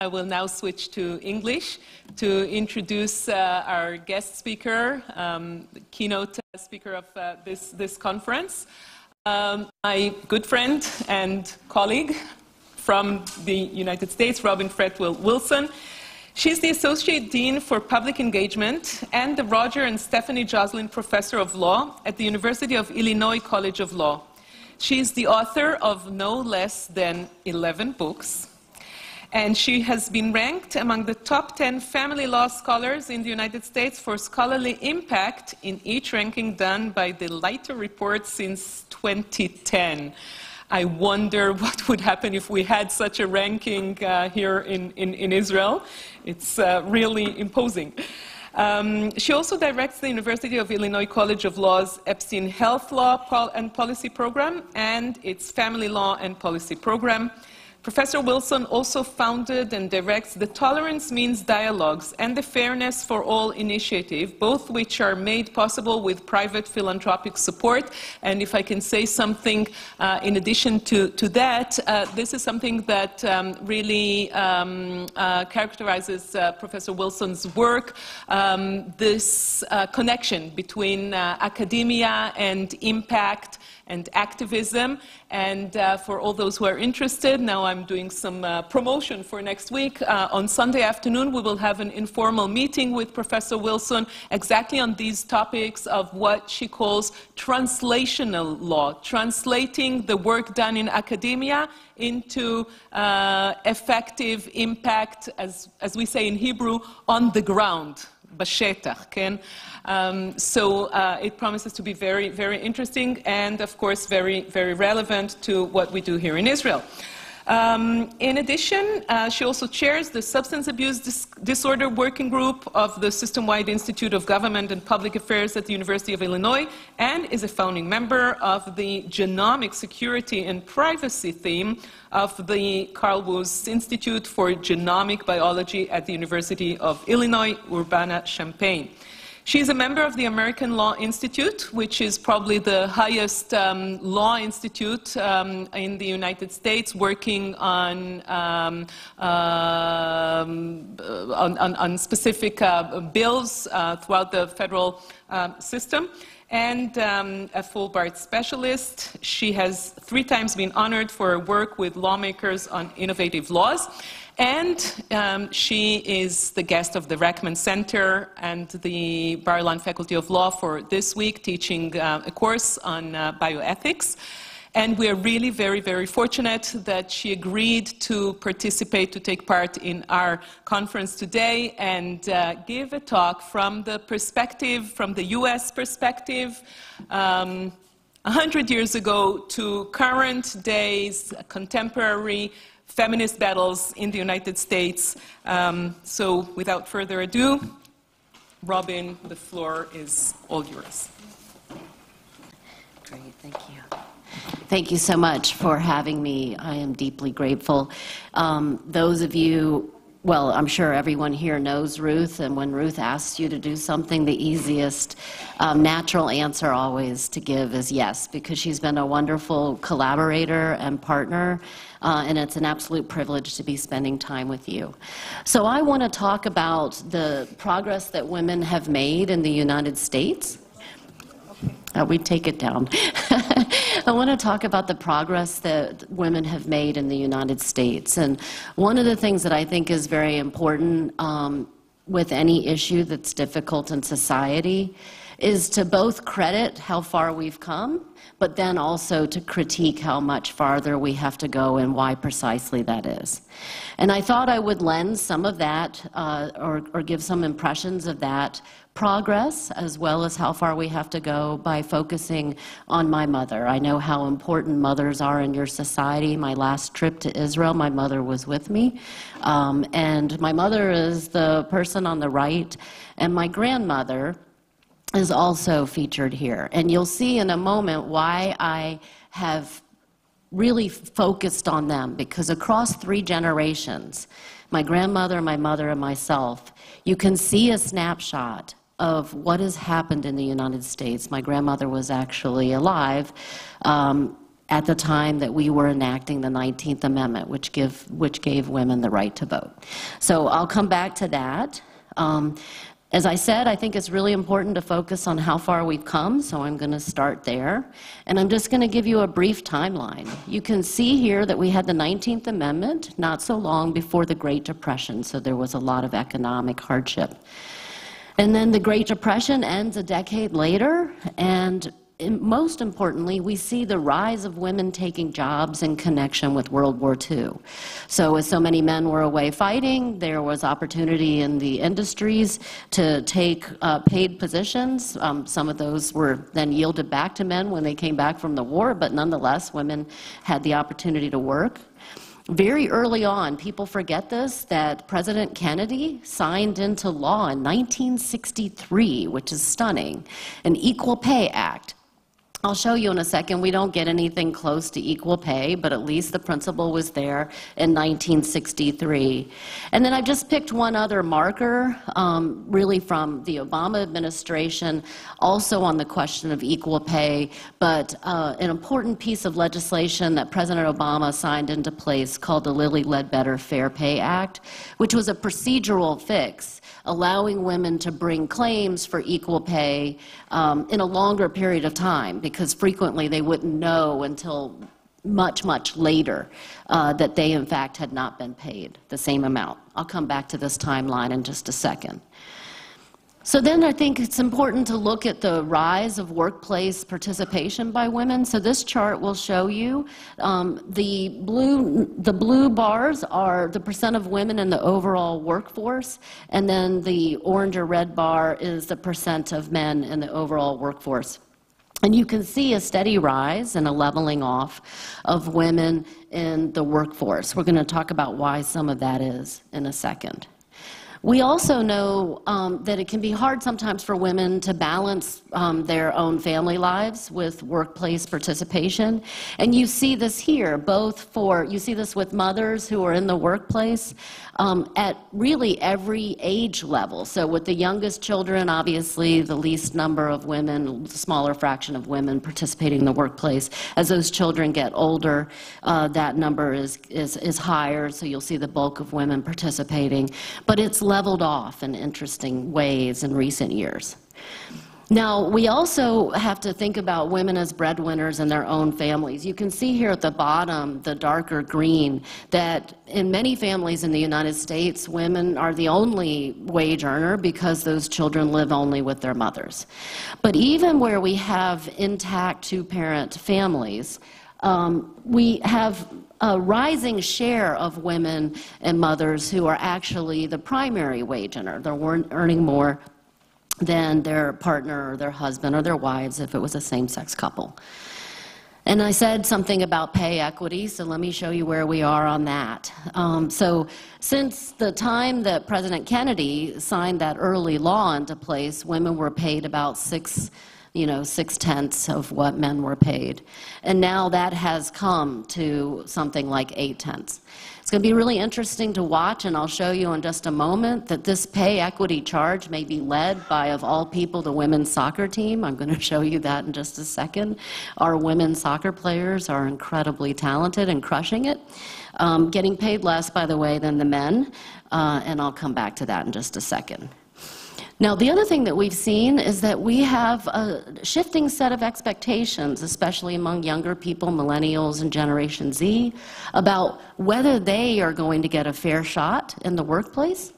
I will now switch to English to introduce our guest speaker, the keynote speaker of this conference, my good friend and colleague from the United States, Robin Fretwell Wilson. She's the Associate Dean for Public Engagement and the Roger and Stephanie Joslin Professor of Law at the University of Illinois College of Law. She's the author of no less than 11 books, and she has been ranked among the top 10 family law scholars in the United States for scholarly impact in each ranking done by the Leiter Report since 2010. I wonder what would happen if we had such a ranking here in Israel. It's really imposing. She also directs the University of Illinois College of Law's Epstein Health Law and Policy Program and its Family Law and Policy Program. Professor Wilson also founded and directs the Tolerance Means Dialogues and the Fairness for All initiative, both which are made possible with private philanthropic support. And if I can say something in addition to that, this is something that really characterizes Professor Wilson's work, this connection between academia and impact and activism. And for all those who are interested, now I'm doing some promotion for next week. On Sunday afternoon, we will have an informal meeting with Professor Wilson exactly on these topics of what she calls translational law, translating the work done in academia into effective impact, as we say in Hebrew, on the ground. בשטח, כן? So it promises to be very, very interesting and, of course, very, very relevant to what we do here in Israel. In addition, she also chairs the Substance Abuse Disorder Working Group of the System-Wide Institute of Government and Public Affairs at the University of Illinois and is a founding member of the Genomic Security and Privacy theme of the Carl Woese Institute for Genomic Biology at the University of Illinois, Urbana-Champaign. She's a member of the American Law Institute, which is probably the highest law institute in the United States, working on specific bills throughout the federal system. And a Fulbright specialist. She has 3 times been honored for her work with lawmakers on innovative laws. And she is the guest of the Rackman Center and the Bar-Ilan Faculty of Law for this week, teaching a course on bioethics. And we are really very, very fortunate that she agreed to participate, to take part in our conference today and give a talk from the perspective, from the US perspective, 100 years ago to current days, contemporary feminist battles in the United States. So without further ado, Robin, the floor is all yours. Great, thank you. Thank you so much for having me. I am deeply grateful. Those of you, well, I'm sure everyone here knows Ruth, and when Ruth asks you to do something, the easiest natural answer always to give is yes, because she's been a wonderful collaborator and partner, and it's an absolute privilege to be spending time with you. So I want to talk about the progress that women have made in the United States. We take it down. I want to talk about the progress that women have made in the United States. And one of the things that I think is very important with any issue that's difficult in society is to both credit how far we've come, but then also to critique how much farther we have to go and why precisely that is. And I thought I would lend some of that or give some impressions of that progress as well as how far we have to go by focusing on my mother. I know how important mothers are in your society. My last trip to Israel, my mother was with me. And my mother is the person on the right, and my grandmother is also featured here. And you'll see in a moment why I have really focused on them, because across 3 generations, my grandmother, my mother, and myself, you can see a snapshot of what has happened in the United States. My grandmother was actually alive at the time that we were enacting the 19th Amendment, which gave women the right to vote. So I'll come back to that. As I said, I think it's really important to focus on how far we've come, so I'm going to start there. And I'm just going to give you a brief timeline. You can see here that we had the 19th Amendment not so long before the Great Depression, so there was a lot of economic hardship. And then the Great Depression ends a decade later, and most importantly, we see the rise of women taking jobs in connection with World War II. So as so many men were away fighting, there was opportunity in the industries to take paid positions. Some of those were then yielded back to men when they came back from the war, but nonetheless, women had the opportunity to work. Very early on, people forget this, that President Kennedy signed into law in 1963, which is stunning, an Equal Pay Act. I'll show you in a second, we don't get anything close to equal pay, but at least the principle was there in 1963. And then I just picked one other marker, really from the Obama administration, also on the question of equal pay, but an important piece of legislation that President Obama signed into place called the Lilly Ledbetter Fair Pay Act, which was a procedural fix allowing women to bring claims for equal pay in a longer period of time, because frequently they wouldn't know until much, much later that they in fact had not been paid the same amount. I'll come back to this timeline in just a second. So then I think it's important to look at the rise of workplace participation by women. So this chart will show you the blue bars are the percent of women in the overall workforce, and then the orange or red bar is the percent of men in the overall workforce. And you can see a steady rise and a leveling off of women in the workforce. We're going to talk about why some of that is in a second. We also know that it can be hard sometimes for women to balance their own family lives with workplace participation. And you see this here, you see this with mothers who are in the workplace at really every age level. So with the youngest children, obviously the least number of women, the smaller fraction of women participating in the workplace. As those children get older, that number is higher, so you'll see the bulk of women participating. But it's leveled off in interesting ways in recent years. Now, we also have to think about women as breadwinners in their own families. You can see here at the bottom, the darker green, that in many families in the United States, women are the only wage earner because those children live only with their mothers. But even where we have intact two-parent families, we have a rising share of women and mothers who are actually the primary wage earner. They're earning more than their partner or their husband or their wives if it was a same-sex couple. And I said something about pay equity, so let me show you where we are on that. So since the time that President Kennedy signed that early law into place, women were paid about 6/10 of what men were paid. And now that has come to something like 8/10. It's going to be really interesting to watch, and I'll show you in just a moment that this pay equity charge may be led by, of all people, the women's soccer team. I'm going to show you that in just a second. Our women's soccer players are incredibly talented and crushing it, getting paid less, by the way, than the men, and I'll come back to that in just a second. Now, the other thing that we've seen is that we have a shifting set of expectations, especially among younger people, millennials and Generation Z, about whether they are going to get a fair shot in the workplace,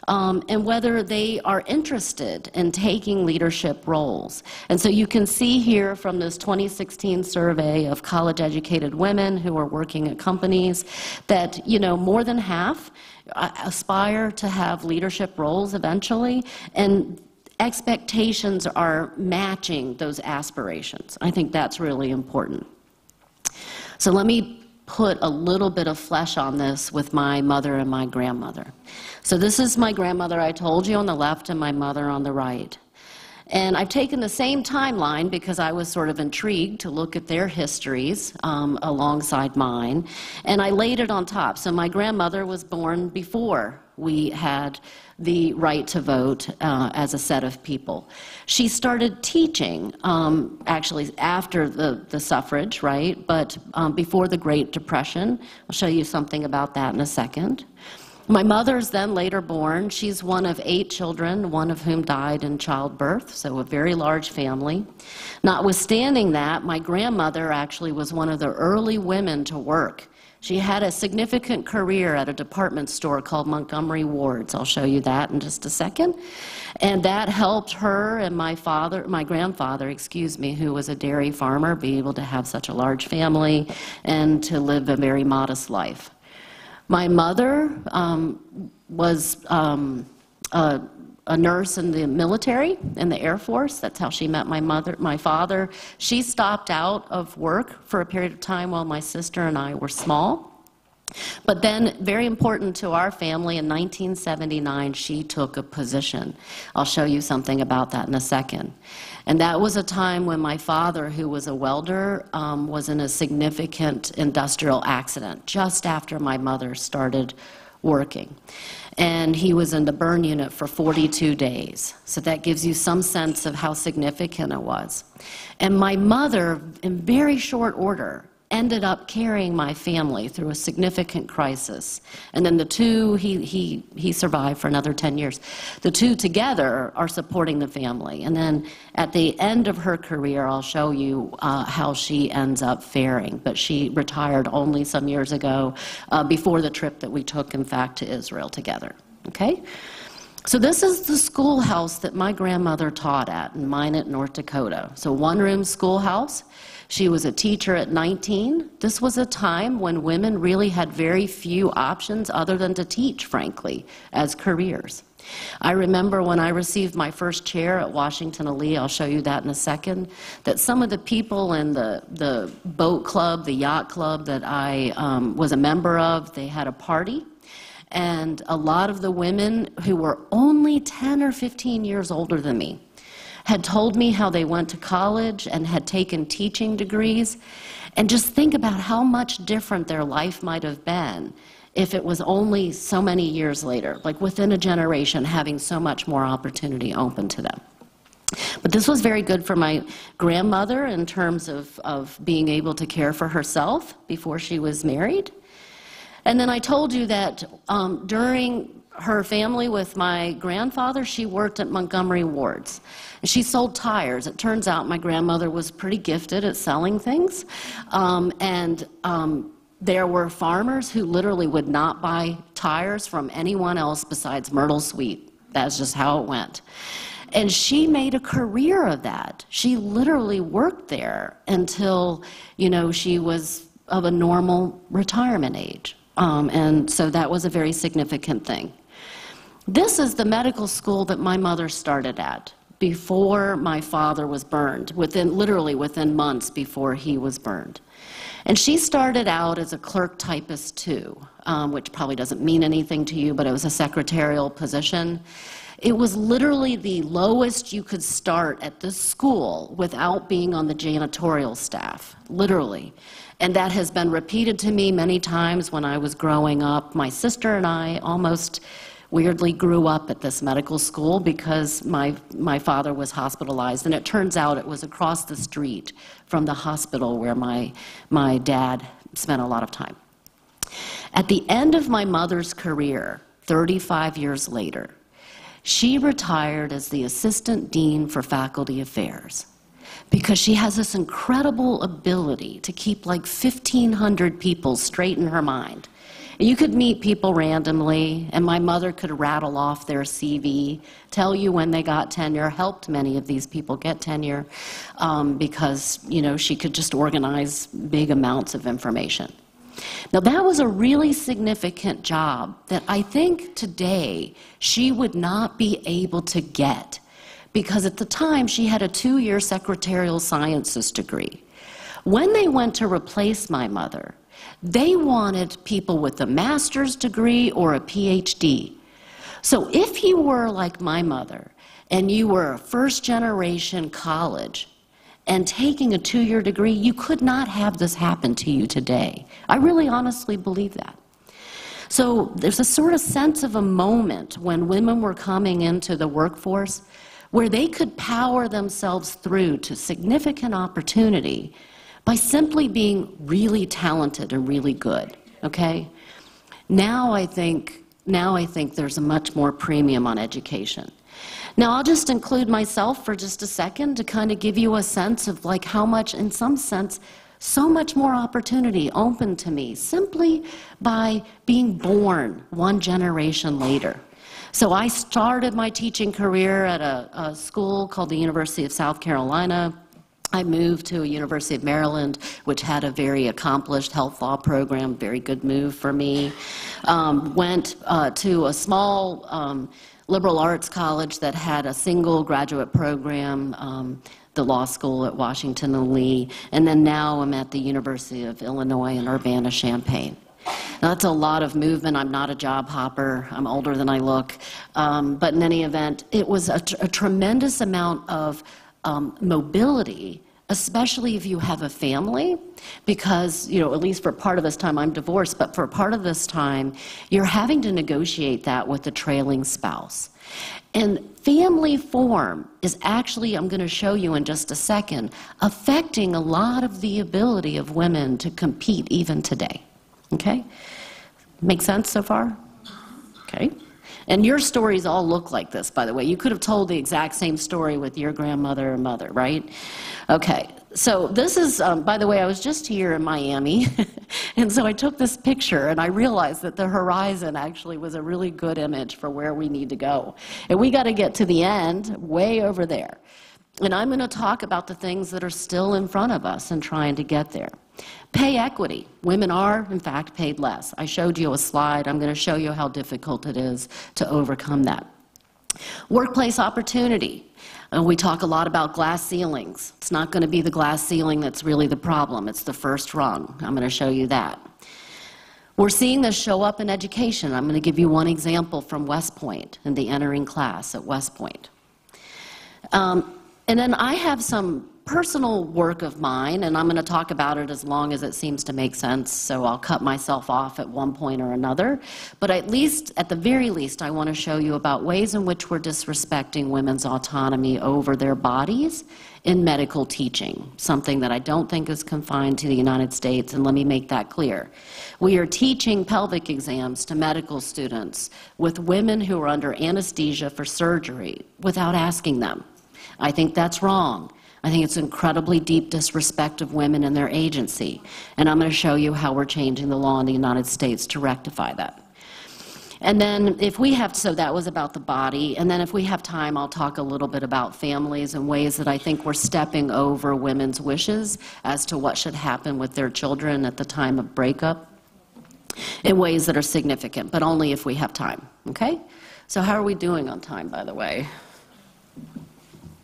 and whether they are interested in taking leadership roles. And so you can see here from this 2016 survey of college-educated women who are working at companies that, more than half aspire to have leadership roles eventually, and expectations are matching those aspirations. I think that's really important. So let me put a little bit of flesh on this with my mother and my grandmother. So this is my grandmother I told you on the left and my mother on the right. And I've taken the same timeline because I was sort of intrigued to look at their histories alongside mine, and I laid it on top. So my grandmother was born before we had the right to vote as a set of people. She started teaching, actually after the suffrage, right? But before the Great Depression. I'll show you something about that in a second. My mother's then later born. She's one of 8 children, one of whom died in childbirth, so a very large family. Notwithstanding that, my grandmother actually was one of the early women to work. She had a significant career at a department store called Montgomery Ward's. I'll show you that in just a second. And that helped her and my grandfather, excuse me, who was a dairy farmer, be able to have such a large family and to live a very modest life. My mother was a nurse in the military, in the Air Force. That's how she met my father. She stopped out of work for a period of time while my sister and I were small. But then, very important to our family, in 1979, she took a position. I'll show you something about that in a second. And that was a time when my father, who was a welder, was in a significant industrial accident just after my mother started working. And he was in the burn unit for 42 days. So that gives you some sense of how significant it was. And my mother, in very short order, ended up carrying my family through a significant crisis. And then the two, he survived for another 10 years. The two together are supporting the family. And then at the end of her career, I'll show you how she ends up faring. But she retired only some years ago, before the trip that we took, in fact, to Israel together. Okay? So this is the schoolhouse that my grandmother taught at in Minot, North Dakota. So one-room schoolhouse. She was a teacher at 19. This was a time when women really had very few options other than to teach, frankly, as careers. I remember when I received my first chair at Washington Ali, I'll show you that in a second, that some of the people in the boat club, the yacht club that I was a member of, they had a party. And a lot of the women who were only 10 or 15 years older than me had told me how they went to college and had taken teaching degrees. And just think about how much different their life might have been if it was only so many years later, like within a generation, having so much more opportunity open to them. But this was very good for my grandmother in terms of being able to care for herself before she was married. And then I told you that during her family with my grandfather, she worked at Montgomery Ward's. And she sold tires. It turns out my grandmother was pretty gifted at selling things. There were farmers who literally would not buy tires from anyone else besides Myrtle Sweet. That's just how it went. And she made a career of that. She literally worked there until, you know, she was of a normal retirement age. And so that was a very significant thing. This is the medical school that my mother started at before my father was burned, literally within months before he was burned. And she started out as a clerk typist too, which probably doesn't mean anything to you, but it was a secretarial position. It was literally the lowest you could start at this school without being on the janitorial staff, literally. And that has been repeated to me many times when I was growing up. My sister and I almost weirdly grew up at this medical school because my father was hospitalized, and it turns out it was across the street from the hospital where my dad spent a lot of time. At the end of my mother's career, 35 years later, she retired as the assistant dean for faculty affairs because she has this incredible ability to keep like 1,500 people straight in her mind. You could meet people randomly, and my mother could rattle off their CV, tell you when they got tenure, helped many of these people get tenure because, you know, she could just organize big amounts of information. Now, that was a really significant job that I think today she would not be able to get because at the time she had a 2-year secretarial sciences degree. When they went to replace my mother, they wanted people with a master's degree or a PhD. So if you were like my mother and you were a first-generation college and taking a 2-year degree, you could not have this happen to you today. I really honestly believe that. So there's a sort of sense of a moment when women were coming into the workforce where they could power themselves through to significant opportunity by simply being really talented and really good, okay? Now I think there's a much more premium on education. Now I'll just include myself for just a second to kind of give you a sense of like how much, in some sense, so much more opportunity open to me simply by being born one generation later. So I started my teaching career at a school called the University of South Carolina. I moved to a University of Maryland, which had a very accomplished health law program, very good move for me. Went to a small liberal arts college that had a single graduate program, the law school at Washington and Lee, and then now I'm at the University of Illinois in Urbana-Champaign. Now, that's a lot of movement. I'm not a job hopper. I'm older than I look. But in any event, it was a tremendous amount of mobility, especially if you have a family, because, you know, at least for part of this time, I'm divorced, but for part of this time, you're having to negotiate that with a trailing spouse. And family form is actually, I'm going to show you in just a second, affecting a lot of the ability of women to compete even today. Okay? Make sense so far? Okay. And your stories all look like this, by the way. You could have told the exact same story with your grandmother or mother, right? Okay. So this is, by the way, I was just here in Miami, and so I took this picture, and I realized that the horizon actually was a really good image for where we need to go. And we got to get to the end, way over there. And I'm going to talk about the things that are still in front of us and trying to get there. Pay equity. Women are, in fact, paid less. I showed you a slide. I'm going to show you how difficult it is to overcome that. Workplace opportunity. We talk a lot about glass ceilings. It's not going to be the glass ceiling that's really the problem. It's the first rung. I'm going to show you that. We're seeing this show up in education. I'm going to give you one example from West Point and the entering class at West Point. And then I have some personal work of mine, and I'm going to talk about it as long as it seems to make sense, so I'll cut myself off at one point or another. But at the very least, I want to show you about ways in which we're disrespecting women's autonomy over their bodies in medical teaching, something that I don't think is confined to the United States, and let me make that clear. We are teaching pelvic exams to medical students with women who are under anesthesia for surgery without asking them. I think that's wrong. I think it's incredibly deep disrespect of women and their agency. And I'm going to show you how we're changing the law in the United States to rectify that. And then if we have, so that was about the body. And then if we have time, I'll talk a little bit about families and ways that I think we're stepping over women's wishes as to what should happen with their children at the time of breakup in ways that are significant, but only if we have time, okay? So how are we doing on time, by the way?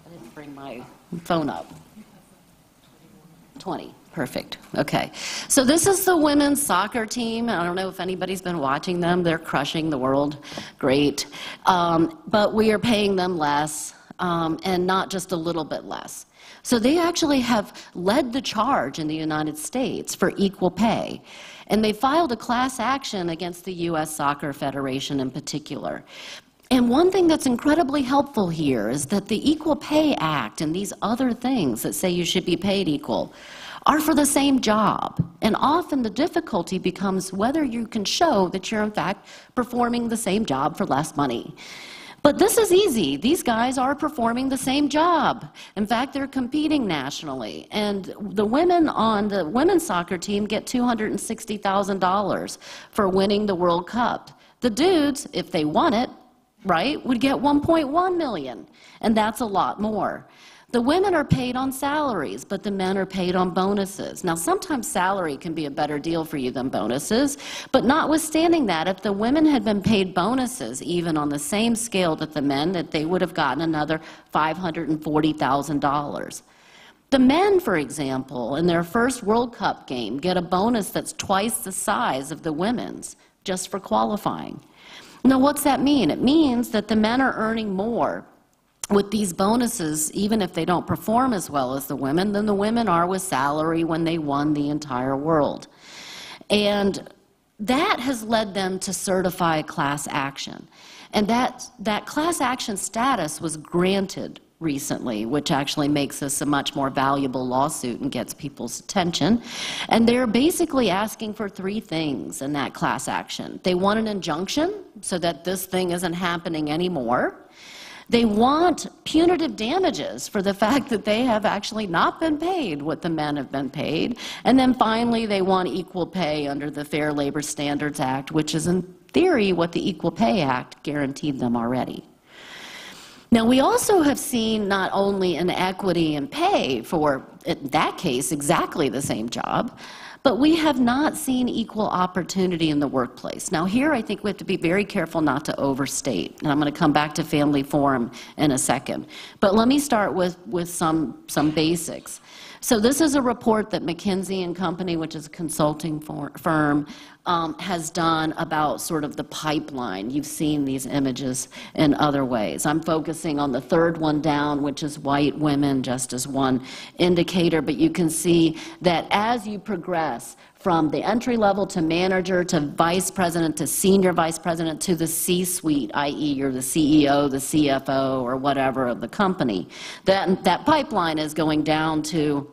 I didn't bring my phone up. 20. Perfect. Okay. So this is the women's soccer team. I don't know if anybody's been watching them. They're crushing the world. Great. But we are paying them less, and not just a little bit less. So they actually have led the charge in the United States for equal pay. And they filed a class action against the U.S. Soccer Federation in particular. And one thing that's incredibly helpful here is that the Equal Pay Act and these other things that say you should be paid equal are for the same job. And often the difficulty becomes whether you can show that you're in fact performing the same job for less money. But this is easy. These guys are performing the same job. In fact, they're competing nationally. And the women on the women's soccer team get $260,000 for winning the World Cup. The dudes, if they won it, right, would get 1.1 million, and that's a lot more. The women are paid on salaries, but the men are paid on bonuses. Now, sometimes salary can be a better deal for you than bonuses, but notwithstanding that, if the women had been paid bonuses, even on the same scale that the men, that they would have gotten another $540,000. The men, for example, in their first World Cup game, get a bonus that's twice the size of the women's, just for qualifying. Now, what's that mean? It means that the men are earning more with these bonuses, even if they don't perform as well as the women, than the women are with salary when they won the entire world. And that has led them to certify class action. And that class action status was granted recently, which actually makes this a much more valuable lawsuit and gets people's attention. And they're basically asking for three things in that class action. They want an injunction so that this thing isn't happening anymore. They want punitive damages for the fact that they have actually not been paid what the men have been paid. And then finally, they want equal pay under the Fair Labor Standards Act, which is in theory what the Equal Pay Act guaranteed them already. Now, we also have seen not only inequity in pay for, in that case, exactly the same job, but we have not seen equal opportunity in the workplace. Now, here I think we have to be very careful not to overstate, and I'm going to come back to Family Forum in a second. But let me start with some basics. So this is a report that McKinsey & Company, which is a consulting firm, has done about sort of the pipeline. You've seen these images in other ways. I'm focusing on the third one down, which is white women, just as one indicator. But you can see that as you progress from the entry level to manager to vice president to senior vice president to the C-suite, i.e. you're the CEO, the CFO, or whatever of the company, that pipeline is going down to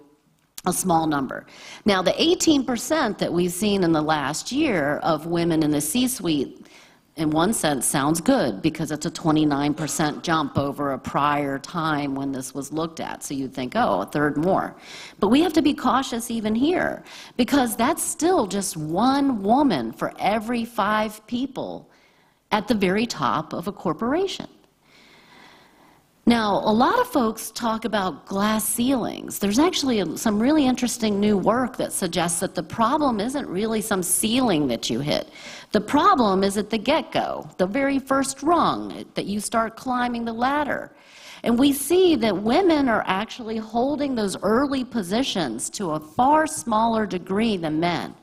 a small number. Now, the 18% that we've seen in the last year of women in the C-suite, in one sense, sounds good because it's a 29% jump over a prior time when this was looked at. So you'd think, oh, a third more. But we have to be cautious even here because that's still just one woman for every 5 people at the very top of a corporation. Now, a lot of folks talk about glass ceilings. There's actually some really interesting new work that suggests that the problem isn't really some ceiling that you hit. The problem is at the get-go, the very first rung, that you start climbing the ladder. And we see that women are actually holding those early positions to a far smaller degree than men.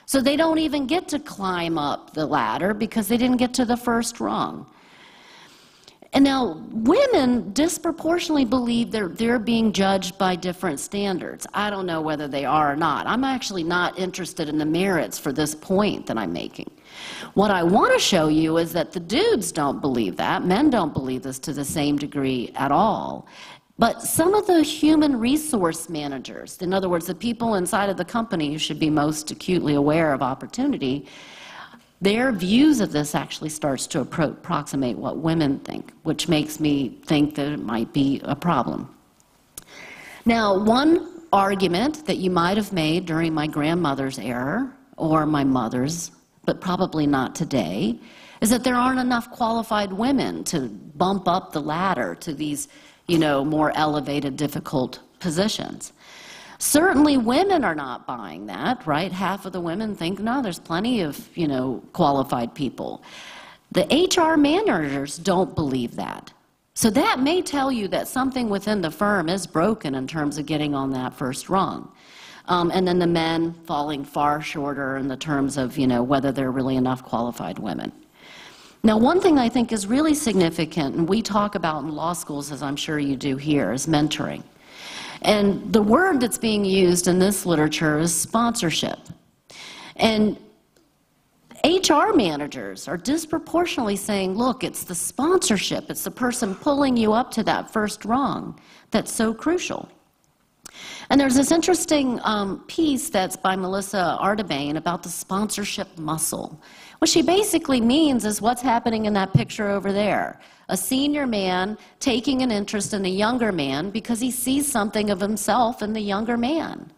So they don't even get to climb up the ladder because they didn't get to the first rung. And now, women disproportionately believe they're being judged by different standards. I don't know whether they are or not. I'm actually not interested in the merits for this point that I'm making. What I want to show you is that the dudes don't believe that. Men don't believe this to the same degree at all. But some of the human resource managers, in other words, the people inside of the company who should be most acutely aware of opportunity, their views of this actually starts to approximate what women think, which makes me think that it might be a problem. Now, one argument that you might have made during my grandmother's era, or my mother's, but probably not today, is that there aren't enough qualified women to bump up the ladder to these, more elevated, difficult positions. Certainly women are not buying that, right? Half of the women think, no, there's plenty of, qualified people. The HR managers don't believe that. So that may tell you that something within the firm is broken in terms of getting on that first rung. And then the men falling far shorter in the terms of, whether there are really enough qualified women. Now, one thing I think is really significant, and we talk about in law schools, as I'm sure you do here, is mentoring. And the word that's being used in this literature is sponsorship. And HR managers are disproportionately saying, look, it's the sponsorship, it's the person pulling you up to that first rung that's so crucial. And there's this interesting piece that's by Melissa Ardebain about the sponsorship muscle. What she basically means is what's happening in that picture over there. A senior man taking an interest in a younger man because he sees something of himself in the younger man.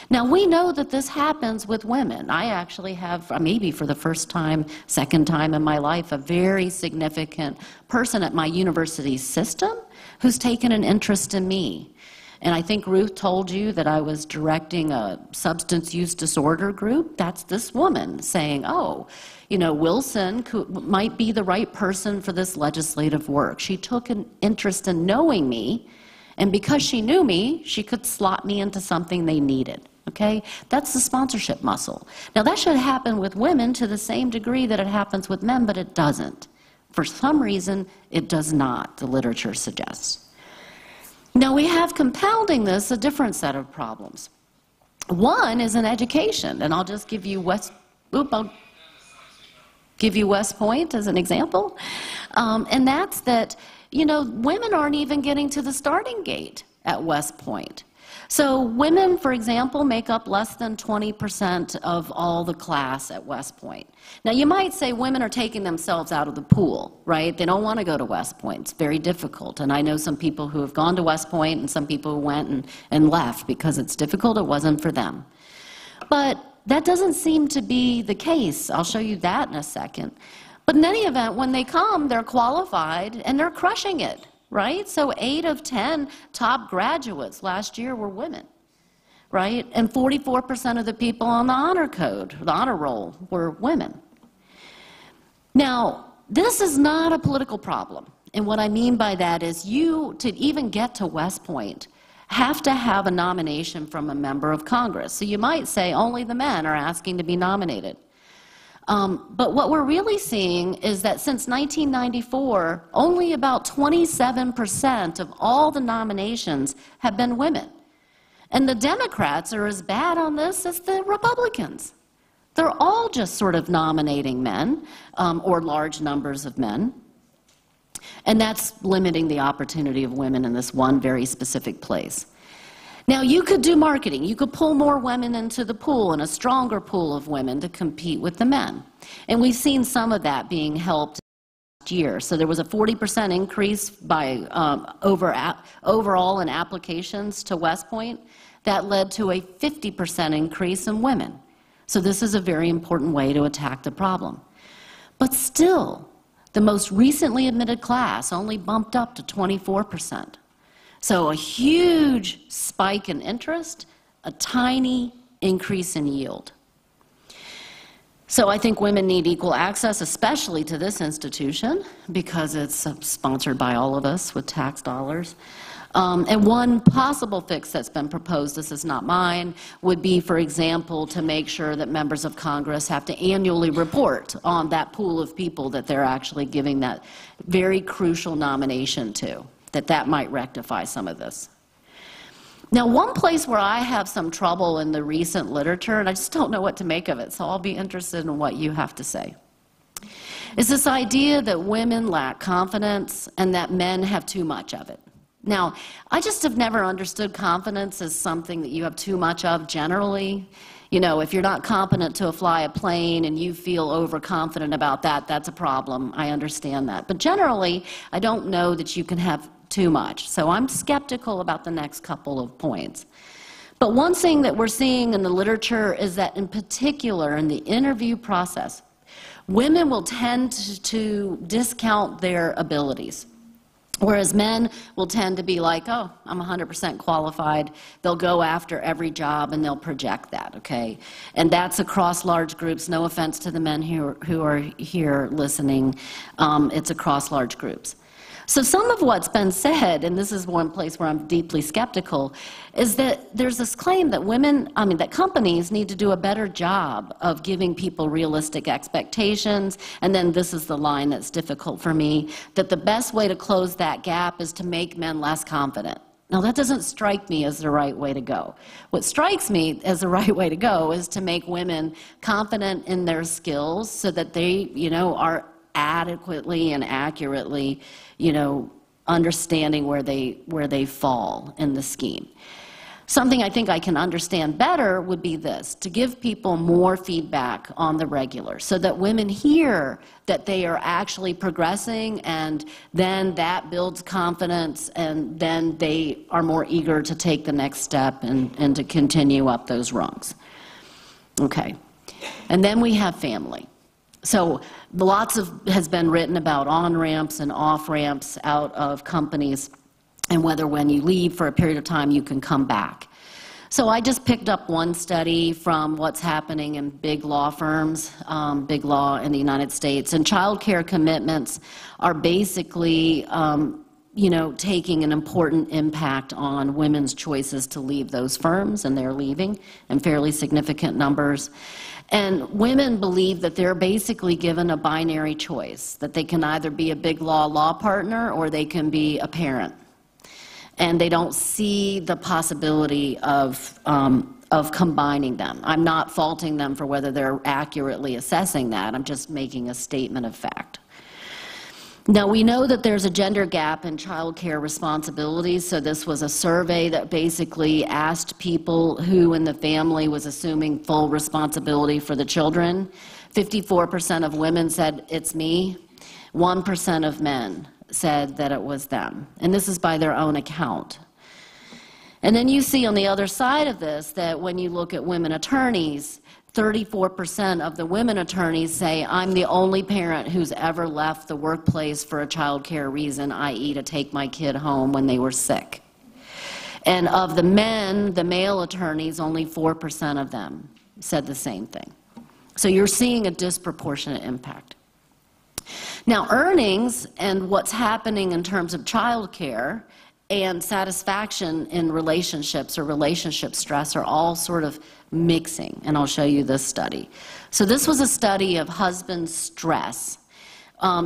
Now, we know that this happens with women. I actually have, maybe for the first time, second time in my life, a very significant person at my university system who's taken an interest in me. And I think Ruth told you that I was directing a substance use disorder group. That's this woman saying, oh, Wilson might be the right person for this legislative work. She took an interest in knowing me, and because she knew me, she could slot me into something they needed. Okay? That's the sponsorship muscle. Now, that should happen with women to the same degree that it happens with men, but it doesn't. For some reason, it does not, the literature suggests. Now, we have compounding this a different set of problems. One is in education, and I'll just give you give you West Point as an example. And that's that, you know, women aren't even getting to the starting gate at West Point. So women, for example, make up less than 20% of all the class at West Point. Now, you might say women are taking themselves out of the pool, right? They don't want to go to West Point. It's very difficult. And I know some people who have gone to West Point and some people who went and left because it's difficult. It wasn't for them. But that doesn't seem to be the case. I'll show you that in a second. But in any event, when they come, they're qualified and they're crushing it. Right? So 8 of 10 top graduates last year were women, right? And 44% of the people on the honor code, the honor roll, were women. Now, this is not a political problem. And what I mean by that is you, to even get to West Point, have to have a nomination from a member of Congress. So you might say only the men are asking to be nominated. But what we're really seeing is that since 1994, only about 27% of all the nominations have been women. And the Democrats are as bad on this as the Republicans. They're all just sort of nominating men, or large numbers of men. And that's limiting the opportunity of women in this one very specific place. Now, you could do marketing. You could pull more women into the pool and a stronger pool of women to compete with the men. And we've seen some of that being helped last year. So there was a 40% increase by overall in applications to West Point. That led to a 50% increase in women. So this is a very important way to attack the problem. But still, the most recently admitted class only bumped up to 24%. So a huge spike in interest, a tiny increase in yield. So I think women need equal access, especially to this institution, because it's sponsored by all of us with tax dollars. And one possible fix that's been proposed, this is not mine, would be, for example, to make sure that members of Congress have to annually report on that pool of people that they're actually giving that very crucial nomination to. That might rectify some of this. Now, one place where I have some trouble in the recent literature, and I just don't know what to make of it, so I'll be interested in what you have to say, is this idea that women lack confidence and that men have too much of it. Now, I just have never understood confidence as something that you have too much of generally. You know, if you're not competent to fly a plane and you feel overconfident about that, that's a problem. I understand that. But generally, I don't know that you can have too much. So I'm skeptical about the next couple of points. But one thing that we're seeing in the literature is that in particular in the interview process, women will tend to discount their abilities. Whereas men will tend to be like, oh, I'm 100% qualified. They'll go after every job and they'll project that, okay? And that's across large groups. No offense to the men who are here listening. It's across large groups. So some of what's been said, and this is one place where I'm deeply skeptical, is that there's this claim that that companies need to do a better job of giving people realistic expectations, and then this is the line that's difficult for me, that the best way to close that gap is to make men less confident. Now, that doesn't strike me as the right way to go. What strikes me as the right way to go is to make women confident in their skills so that they, are adequately and accurately, understanding where they fall in the scheme. Something I think I can understand better would be this, to give people more feedback on the regular so that women hear that they are actually progressing, and then that builds confidence, and then they are more eager to take the next step and to continue up those rungs. Okay. And then we have family. So has been written about on-ramps and off-ramps out of companies, and whether when you leave for a period of time you can come back. So I just picked up one study from what's happening in big law firms, big law in the United States, and child care commitments are basically taking an important impact on women's choices to leave those firms, and they're leaving in fairly significant numbers. And women believe that they're basically given a binary choice, that they can either be a big law partner or they can be a parent. And they don't see the possibility of of combining them. I'm not faulting them for whether they're accurately assessing that. I'm just making a statement of fact. Now, we know that there's a gender gap in child care responsibilities, so this was a survey that basically asked people who in the family was assuming full responsibility for the children. 54% of women said, it's me. 1% of men said that it was them. And this is by their own account. And then you see on the other side of this that when you look at women attorneys, 34% of the women attorneys say, I'm the only parent who's ever left the workplace for a child care reason, i.e. to take my kid home when they were sick. And of the men, the male attorneys, only 4% of them said the same thing. So you're seeing a disproportionate impact. Now, earnings and what's happening in terms of child care and satisfaction in relationships or relationship stress are all sort of mixing, and I'll show you this study. So this was a study of husband stress,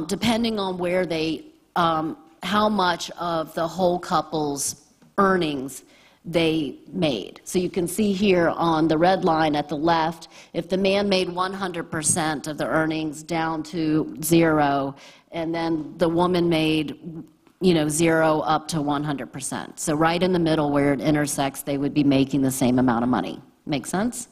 depending on where they, how much of the whole couple's earnings they made. So you can see here on the red line at the left, if the man made 100% of the earnings down to 0, and then the woman made 0 up to 100%. So right in the middle where it intersects, they would be making the same amount of money. Make sense?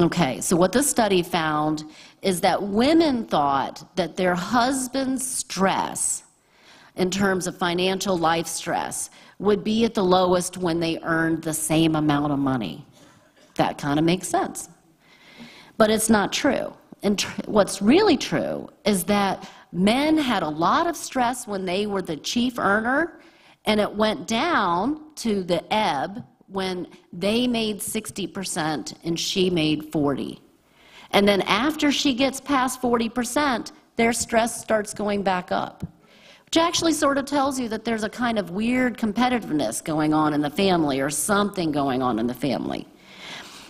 Okay, so what this study found is that women thought that their husband's stress, in terms of financial life stress, would be at the lowest when they earned the same amount of money. That kind of makes sense. But it's not true. And what's really true is that men had a lot of stress when they were the chief earner, and it went down to the ebb when they made 60% and she made 40%. And then after she gets past 40%, their stress starts going back up, which actually sort of tells you that there's a kind of weird competitiveness going on in the family or something going on in the family.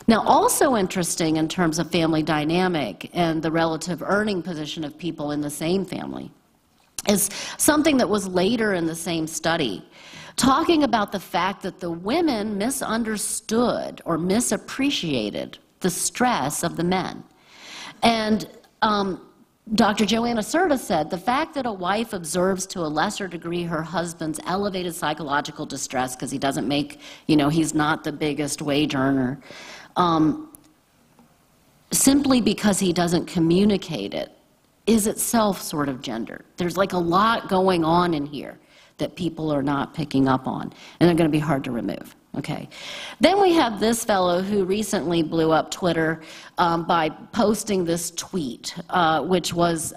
Now, also interesting in terms of family dynamic and the relative earning position of people in the same family is something that was later in the same study, talking about the fact that the women misunderstood or misappreciated the stress of the men. And Dr. Joanna Serta said, the fact that a wife observes to a lesser degree her husband's elevated psychological distress because he doesn't make, he's not the biggest wage earner, simply because he doesn't communicate it, is itself sort of gendered. There's like a lot going on in here that people are not picking up on, and they're going to be hard to remove. Okay. Then we have this fellow who recently blew up Twitter by posting this tweet, which was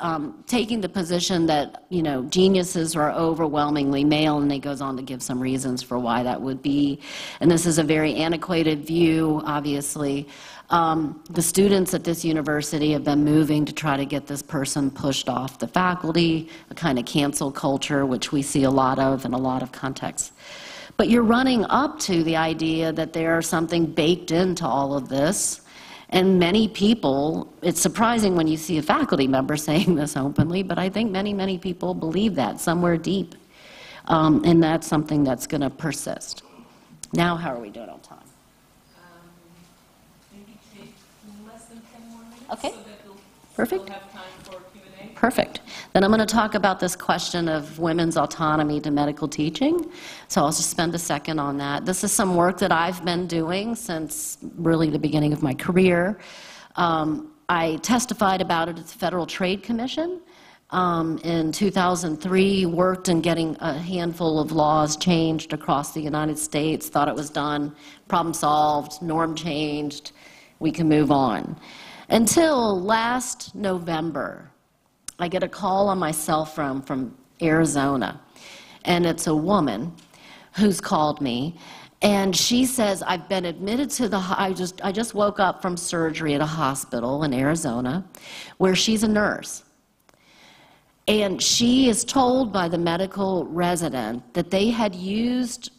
taking the position that, geniuses are overwhelmingly male, and he goes on to give some reasons for why that would be. And this is a very antiquated view, obviously. The students at this university have been moving to try to get this person pushed off the faculty, a kind of cancel culture, which we see a lot of in a lot of contexts. But you're running up to the idea that there's something baked into all of this. And many people, it's surprising when you see a faculty member saying this openly, but I think many, many people believe that somewhere deep. And that's something that's going to persist. Now, how are we doing on time? Maybe take less than 10 more minutes. Okay. So that Perfect. we'll have time for Q&A. Perfect. Then I'm going to talk about this question of women's autonomy to medical teaching. So I'll just spend a second on that. This is some work that I've been doing since really the beginning of my career. I testified about it at the Federal Trade Commission in 2003, worked in getting a handful of laws changed across the United States, thought it was done, problem solved, norm changed, we can move on. Until last November, I get a call on my cell phone from Arizona, and it's a woman who's called me, and she says, I've been admitted to I just woke up from surgery at a hospital in Arizona where she's a nurse. And she is told by the medical resident that they had used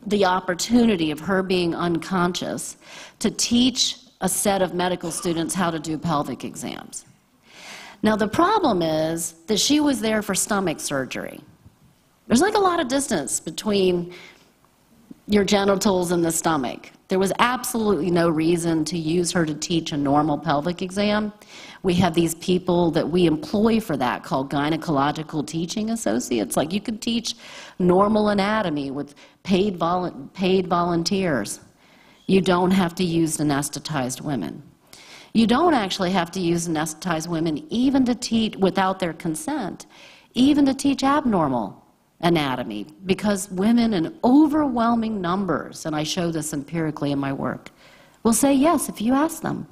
the opportunity of her being unconscious to teach a set of medical students how to do pelvic exams. Now, the problem is that she was there for stomach surgery. There's like a lot of distance between your genitals and the stomach. There was absolutely no reason to use her to teach a normal pelvic exam. We have these people that we employ for that called gynecological teaching associates. Like, you could teach normal anatomy with paid volunteers. You don't have to use anesthetized women. You don't actually have to use anesthetized women even to teach, without their consent, even to teach abnormal anatomy, because women in overwhelming numbers, and I show this empirically in my work, will say yes if you ask them.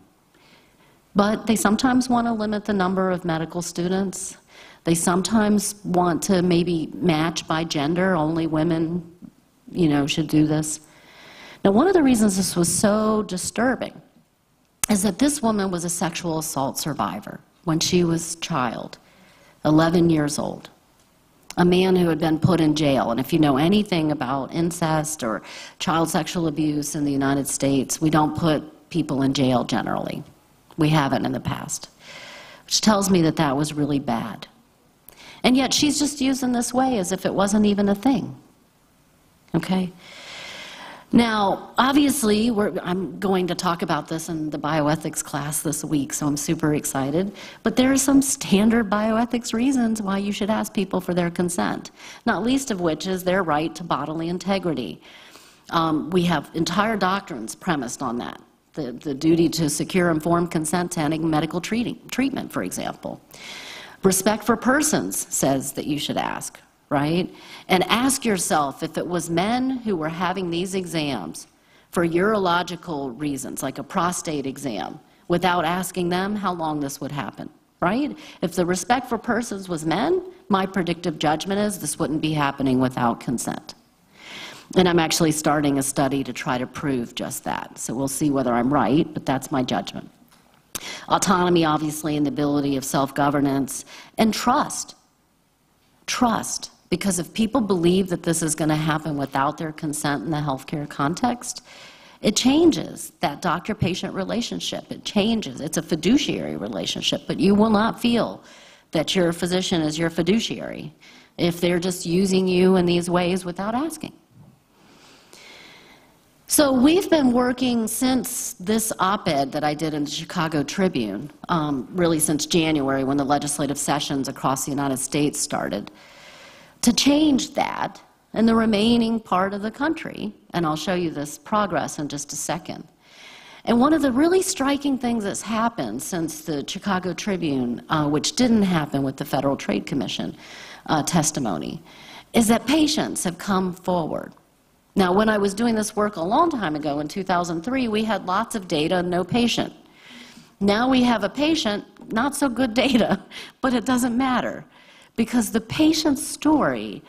But they sometimes want to limit the number of medical students. They sometimes want to maybe match by gender. Only women, should do this. Now, one of the reasons this was so disturbing is that this woman was a sexual assault survivor when she was a child, 11 years old. A man who had been put in jail. And if you know anything about incest or child sexual abuse in the United States, we don't put people in jail generally. We haven't in the past, which tells me that that was really bad. And yet she's just used in this way as if it wasn't even a thing. Okay? Now, obviously, I'm going to talk about this in the bioethics class this week, so I'm super excited. But there are some standard bioethics reasons why you should ask people for their consent, not least of which is their right to bodily integrity. We have entire doctrines premised on that. The duty to secure informed consent to any medical treatment, for example. Respect for persons says that you should ask. Right? And ask yourself, if it was men who were having these exams for urological reasons, like a prostate exam, without asking them how long this would happen, right? If the respect for persons was men, my predictive judgment is this wouldn't be happening without consent. And I'm actually starting a study to try to prove just that. So we'll see whether I'm right, but that's my judgment. Autonomy, obviously, and the ability of self-governance, and trust. Trust. Because if people believe that this is going to happen without their consent in the healthcare context, it changes that doctor-patient relationship. It changes. It's a fiduciary relationship, but you will not feel that your physician is your fiduciary if they're just using you in these ways without asking. So we've been working since this op-ed that I did in the Chicago Tribune, really since January when the legislative sessions across the United States started, to change that in the remaining part of the country, and I'll show you this progress in just a second. And one of the really striking things that's happened since the Chicago Tribune, which didn't happen with the Federal Trade Commission testimony, is that patients have come forward. Now, when I was doing this work a long time ago, in 2003, we had lots of data, no patient. Now we have a patient, not so good data, but it doesn't matter. Because the patient's story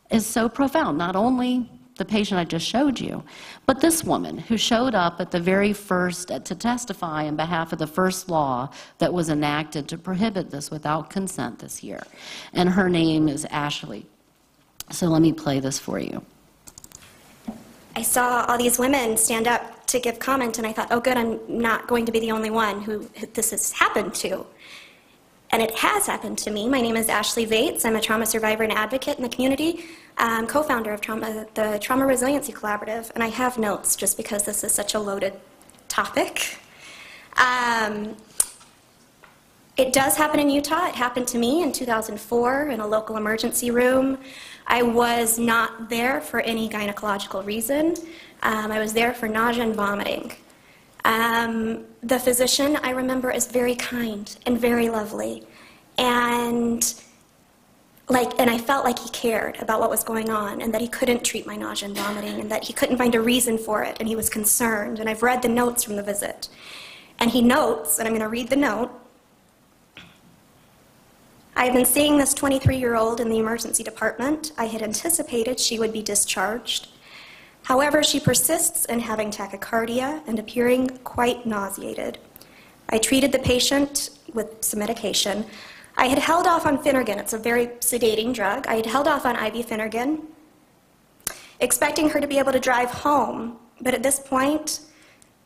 is so profound. Not only the patient I just showed you, but this woman who showed up at the very first, to testify on behalf of the first law that was enacted to prohibit this without consent this year. And her name is Ashley. So let me play this for you. I saw all these women stand up to give comment, and I thought, oh good, I'm not going to be the only one who this has happened to. And it has happened to me. My name is Ashley Vates. I'm a trauma survivor and advocate in the community. I'm co-founder of the Trauma Resiliency Collaborative, and I have notes just because this is such a loaded topic. It does happen in Utah. It happened to me in 2004 in a local emergency room. I was not there for any gynecological reason. I was there for nausea and vomiting. The physician, I remember, is very kind and very lovely, and I felt like he cared about what was going on, and that he couldn't treat my nausea and vomiting, and that he couldn't find a reason for it, and he was concerned. And I've read the notes from the visit, and he notes, and I'm going to read the note. I have been seeing this 23-year-old in the emergency department. I had anticipated she would be discharged. However, she persists in having tachycardia and appearing quite nauseated. I treated the patient with some medication. I had held off on Phenergan. It's a very sedating drug. I had held off on IV Phenergan, expecting her to be able to drive home. But at this point,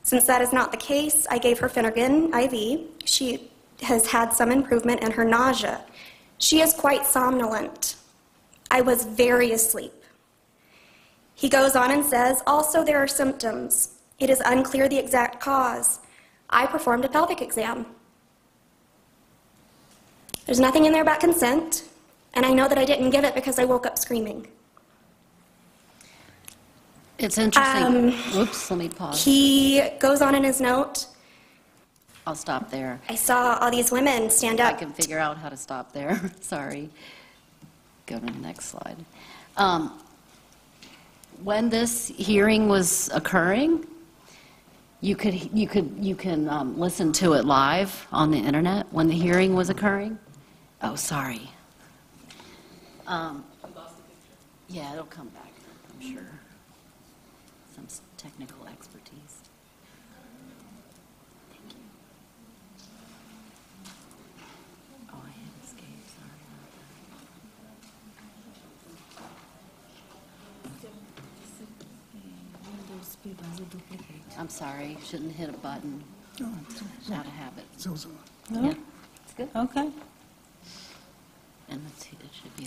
since that is not the case, I gave her Phenergan IV. She has had some improvement in her nausea. She is quite somnolent. I was very asleep. He goes on and says, also there are symptoms. It is unclear the exact cause. I performed a pelvic exam. There's nothing in there about consent, and I know that I didn't give it because I woke up screaming. It's interesting. Whoops, let me pause. He goes on in his note. I'll stop there. I saw all these women stand up. I can figure out how to stop there. Sorry. Go to the next slide. When this hearing was occurring, you can listen to it live on the internet when the hearing was occurring. Oh, sorry. Yeah, it'll come back, I'm sure. Some technical expertise. Thank you. Oh, I hit escape, sorry about that. I'm sorry, shouldn't hit a button. Not a habit. Yeah, it's good. Okay. And let's see, it should be.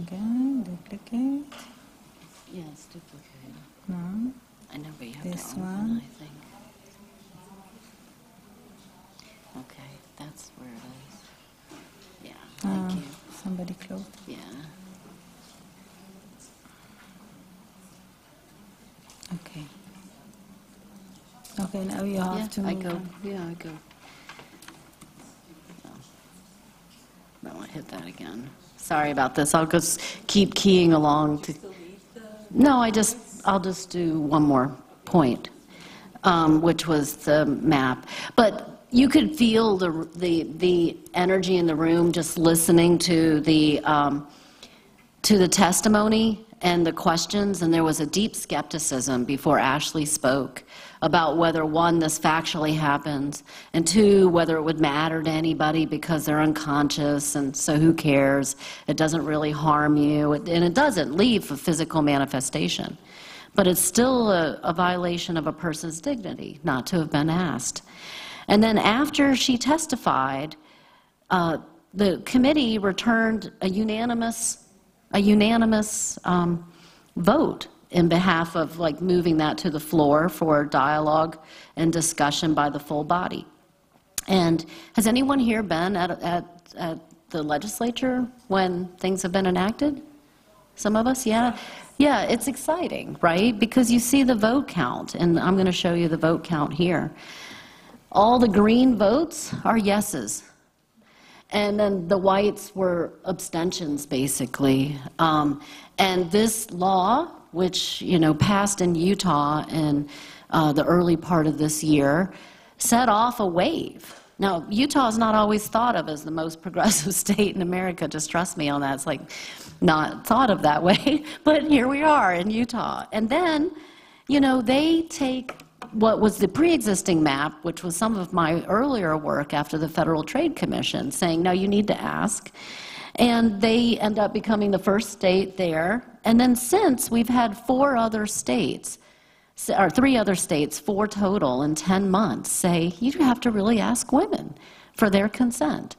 Again, duplicate. Yes, duplicate. No. I know, but you have This to open, one. I think. Okay, that's where it is. Yeah, thank you. Somebody close. Yeah. Okay. Okay, now you have to. I go. Yeah, I go. No, I hit that again. Sorry about this. I'll just keep keying along. No, I'll just do one more point, which was the map. But you could feel the energy in the room just listening to the testimony and the questions, and there was a deep skepticism before Ashley spoke about whether, one, this factually happens, and two, whether it would matter to anybody because they're unconscious, and so who cares? It doesn't really harm you, and it doesn't leave a physical manifestation. But it's still a violation of a person's dignity not to have been asked. And then after she testified, the committee returned a unanimous vote in behalf of moving that to the floor for dialogue and discussion by the full body. And has anyone here been at the legislature when things have been enacted? Some of us, yeah? Yeah, it's exciting, right? Because you see the vote count, and I'm going to show you the vote count here. All the green votes are yeses. And then the whites were abstentions, basically. And this law, which passed in Utah in the early part of this year, set off a wave. Now, Utah is not always thought of as the most progressive state in America. Just trust me on that. It's not thought of that way. But here we are in Utah. And then, they take what was the pre-existing map, which was some of my earlier work after the Federal Trade Commission, saying, no, you need to ask. And they end up becoming the first state there. And then since, we've had 4 other states, or 3 other states, 4 total in 10 months, say, you have to really ask women for their consent.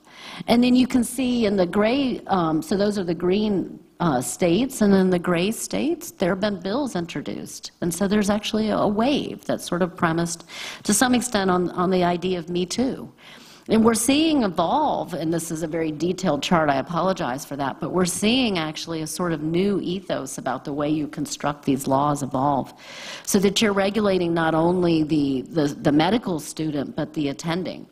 And then you can see in the gray, so those are the green states, and in the gray states, there have been bills introduced. And so there's actually a wave that's sort of premised to some extent on the idea of Me Too. And we're seeing evolve, and this is a very detailed chart, I apologize for that, but we're seeing actually a sort of new ethos about the way you construct these laws evolve, so that you're regulating not only the medical student, but the attending.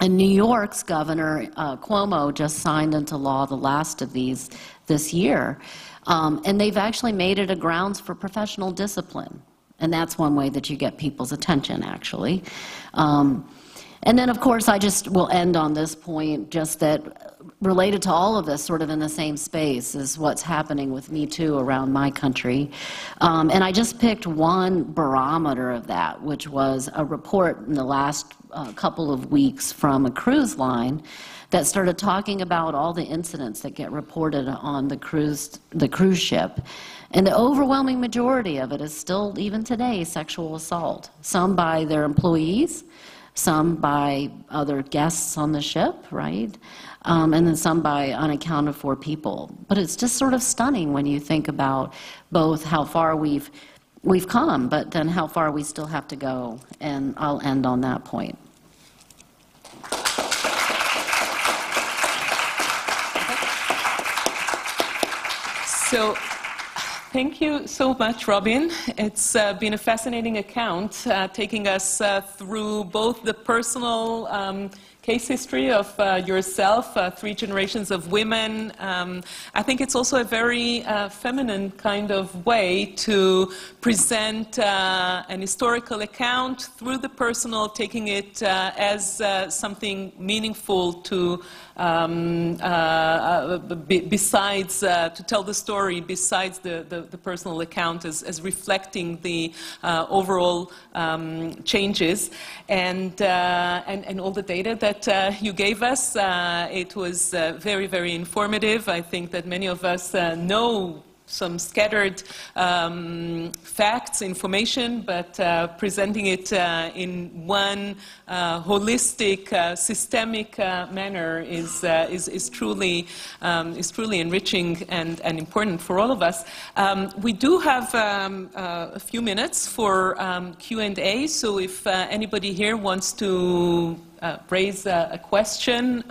And New York's Governor Cuomo just signed into law the last of these this year, and they've actually made it a grounds for professional discipline. And that's one way that you get people's attention, actually. And then, of course, I just will end on this point, just that related to all of this, sort of in the same space, is what's happening with Me Too around my country. And I just picked one barometer of that, which was a report in the last couple of weeks from a cruise line that started talking about all the incidents that get reported on the cruise ship. And the overwhelming majority of it is still, even today, sexual assault. Some by their employees, some by other guests on the ship, right? And then some by unaccounted for people. But it's just sort of stunning when you think about both how far we've come, but then how far we still have to go. And I'll end on that point. So, thank you so much, Robin. It's been a fascinating account, taking us through both the personal case history of yourself, 3 generations of women. I think it's also a very feminine kind of way to present an historical account through the personal, taking it as something meaningful to besides to tell the story, besides the personal account, as reflecting the overall changes and all the data that you gave us. It was very, very informative. I think that many of us know some scattered facts, information, but presenting it in one holistic, systemic manner is truly enriching and important for all of us. We do have a few minutes for Q&A, so if anybody here wants to raise a question,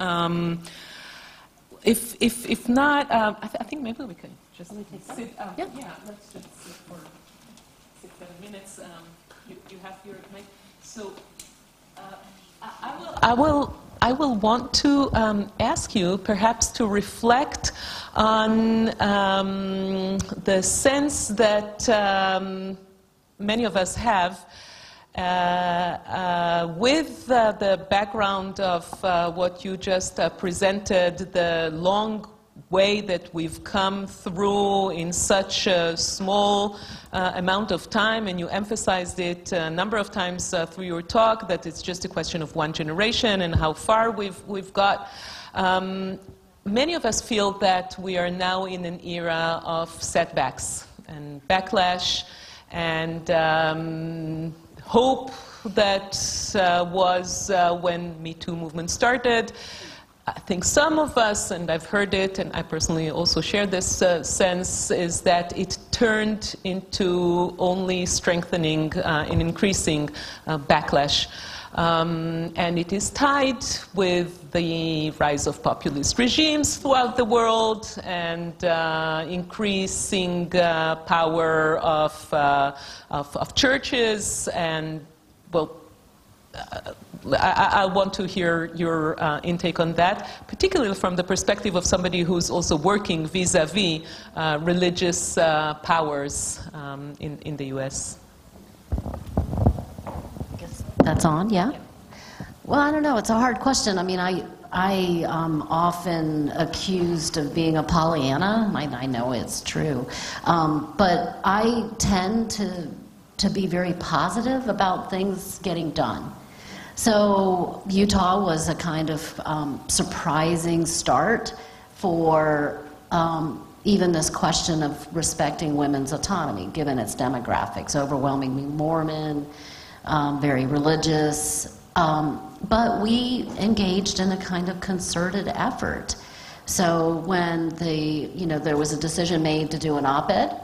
if not, I think maybe we could just sit. Yeah, let's just sit for 6-7 minutes. You have your mic. So I will want to ask you perhaps to reflect on the sense that many of us have with the background of what you just presented, the long way that we've come through in such a small amount of time, and you emphasized it a number of times through your talk, that it's just a question of one generation and how far we've got. Many of us feel that we are now in an era of setbacks and backlash and hope that was when Me Too movement started. I think some of us, and I've heard it, and I personally also share this sense, is that it turned into only strengthening and increasing backlash. And it is tied with the rise of populist regimes throughout the world and increasing power of churches and, well, I want to hear your intake on that, particularly from the perspective of somebody who's also working vis-a-vis religious powers in the U.S. I guess that's on, yeah? Well, I don't know. It's a hard question. I mean, I am often accused of being a Pollyanna. I know it's true. But I tend to be very positive about things getting done. So Utah was a kind of surprising start for even this question of respecting women's autonomy, given its demographics, overwhelmingly Mormon, very religious. But we engaged in a kind of concerted effort. So when there was a decision made to do an op-ed,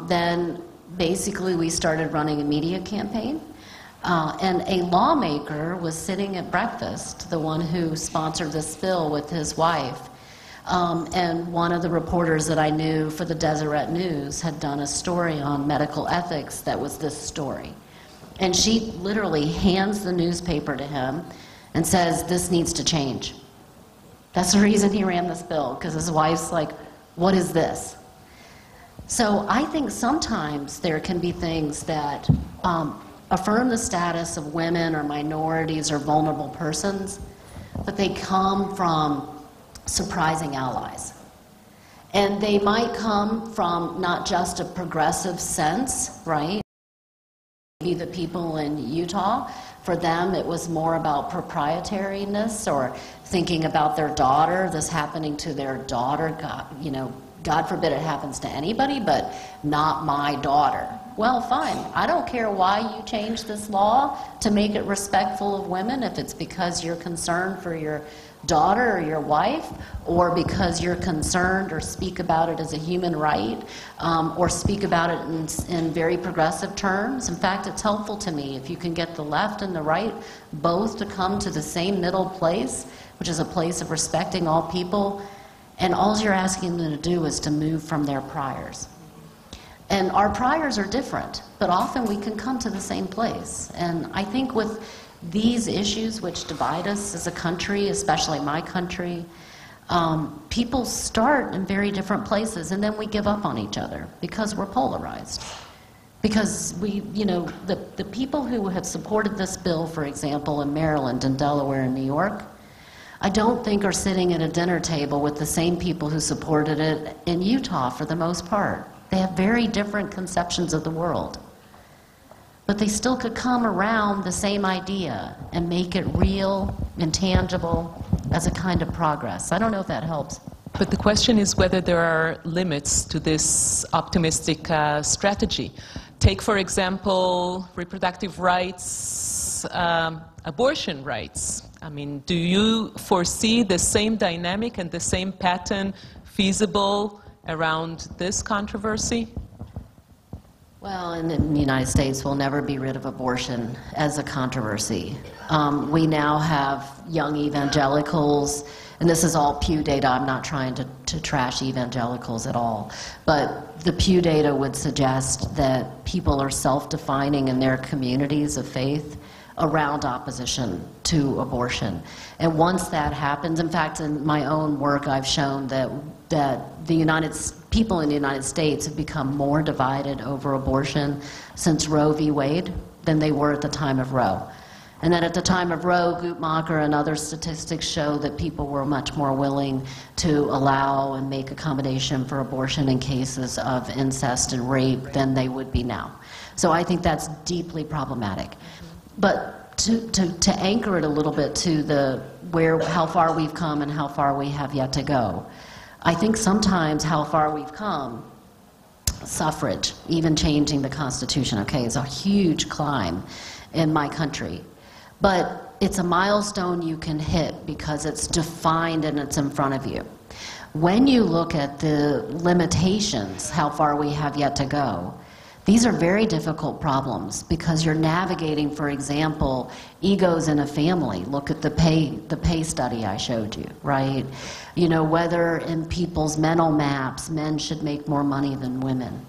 then basically we started running a media campaign. And a lawmaker was sitting at breakfast, the one who sponsored this bill with his wife. And one of the reporters that I knew for the Deseret News had done a story on medical ethics that was this story. And she literally hands the newspaper to him and says, "This needs to change." That's the reason he ran this bill, because his wife's like, "What is this?" So I think sometimes there can be things that affirm the status of women or minorities or vulnerable persons, but they come from surprising allies. And they might come from not just a progressive sense, right? Maybe the people in Utah, for them it was more about proprietariness or thinking about their daughter, this happening to their daughter, God forbid it happens to anybody, but not my daughter. Well, fine. I don't care why you changed this law to make it respectful of women, if it's because you're concerned for your daughter or your wife, or because you're concerned or speak about it as a human right, or speak about it in very progressive terms. In fact, it's helpful to me if you can get the left and the right both to come to the same middle place, which is a place of respecting all people, and all you're asking them to do is to move from their priors. And our priors are different, but often we can come to the same place. And I think with these issues which divide us as a country, especially my country, people start in very different places, and then we give up on each other because we're polarized. Because we, you know, the people who have supported this bill, for example, in Maryland and Delaware and New York, I don't think are sitting at a dinner table with the same people who supported it in Utah for the most part. They have very different conceptions of the world. But they still could come around the same idea and make it real and tangible as a kind of progress. I don't know if that helps. But the question is whether there are limits to this optimistic strategy. Take, for example, reproductive rights, abortion rights. I mean, do you foresee the same dynamic and the same pattern feasible around this controversy? Well, in the United States, we'll never be rid of abortion as a controversy. We now have young evangelicals, and this is all Pew data. I'm not trying to trash evangelicals at all. But the Pew data would suggest that people are self-defining in their communities of faith around opposition to abortion. And once that happens, in fact, in my own work, I've shown that people in the United States have become more divided over abortion since Roe v. Wade than they were at the time of Roe. And that at the time of Roe, Guttmacher and other statistics show that people were much more willing to allow and make accommodation for abortion in cases of incest and rape than they would be now. So I think that's deeply problematic. But to anchor it a little bit to how far we've come and how far we have yet to go, I think sometimes how far we've come, suffrage, even changing the Constitution, okay, is a huge climb in my country. But it's a milestone you can hit because it's defined and it's in front of you. When you look at the limitations, how far we have yet to go, these are very difficult problems because you're navigating, for example, egos in a family. Look at the pay study I showed you, right? You know, whether in people's mental maps, men should make more money than women.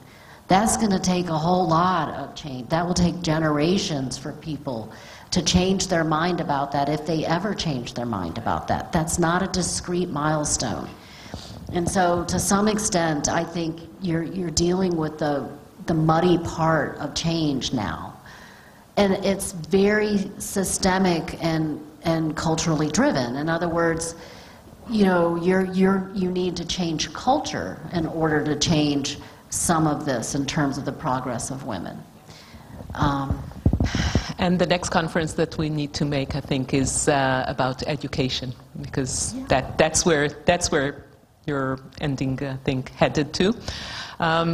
That's going to take a whole lot of change. That will take generations for people to change their mind about that, if they ever change their mind about that. That's not a discrete milestone. And so to some extent, I think you're dealing with the muddy part of change now. And it's very systemic and culturally driven. In other words, you know, you need to change culture in order to change some of this in terms of the progress of women. And the next conference that we need to make, I think, is about education, because that's where your ending, I think, headed to.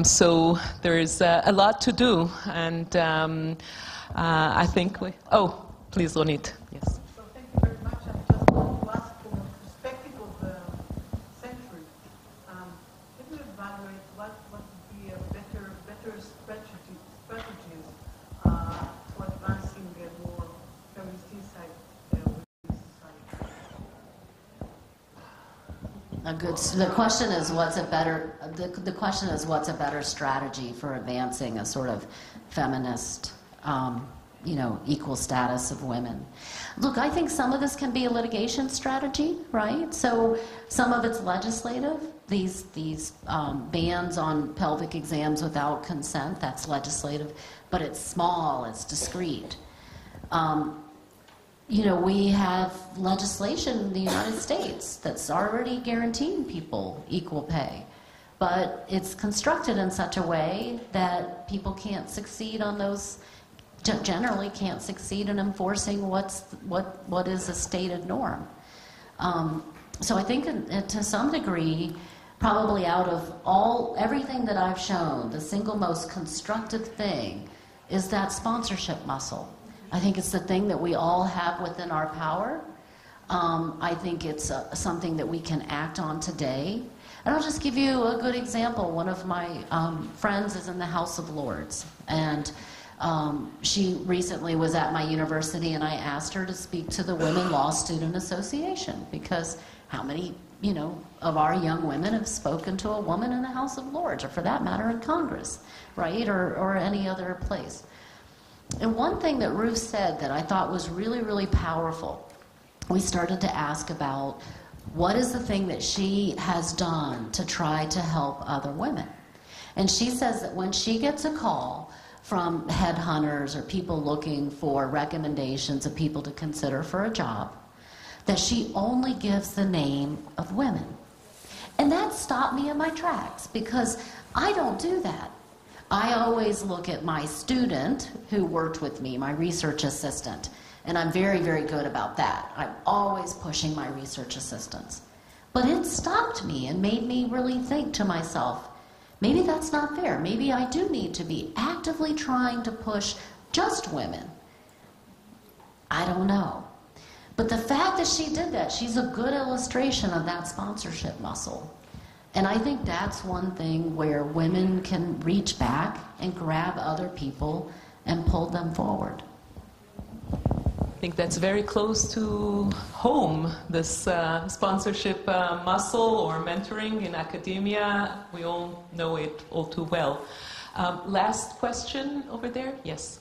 So there is a lot to do, and I think we... Oh, please, Ronit. Yes. So thank you very much. I just want to ask from the perspective of the century, can you evaluate what would be a better strategies for advancing a more feminist insight within society? The question is what's a better. The question is what's a better strategy for advancing a sort of feminist, equal status of women. Look, I think some of this can be a litigation strategy, right? So some of it's legislative. These bans on pelvic exams without consent, that's legislative, but it's small, it's discreet. We have legislation in the United States that's already guaranteeing people equal pay, but it's constructed in such a way that people can't succeed on those, generally can't succeed in enforcing what is a stated norm. So I think to some degree, probably out of everything that I've shown, the single most constructive thing is that sponsorship muscle. I think it's the thing that we all have within our power. I think it's something that we can act on today. And I'll just give you a good example. One of my friends is in the House of Lords, and she recently was at my university, and I asked her to speak to the Women Law Student Association, because how many, of our young women have spoken to a woman in the House of Lords, or for that matter in Congress, right, or any other place. And one thing that Ruth said that I thought was really, really powerful, we started to ask about what is the thing that she has done to try to help other women. And she says that when she gets a call from headhunters or people looking for recommendations of people to consider for a job, that she only gives the name of women. And that stopped me in my tracks, because I don't do that. I always look at my student who worked with me, my research assistant, and I'm very, very good about that. I'm always pushing my research assistants. But it stopped me and made me really think to myself, maybe that's not fair. Maybe I do need to be actively trying to push just women. I don't know. But the fact that she did that, she's a good illustration of that sponsorship muscle. And I think that's one thing where women can reach back and grab other people and pull them forward. I think that's very close to home, this sponsorship muscle or mentoring in academia. We all know it all too well. Last question over there? Yes.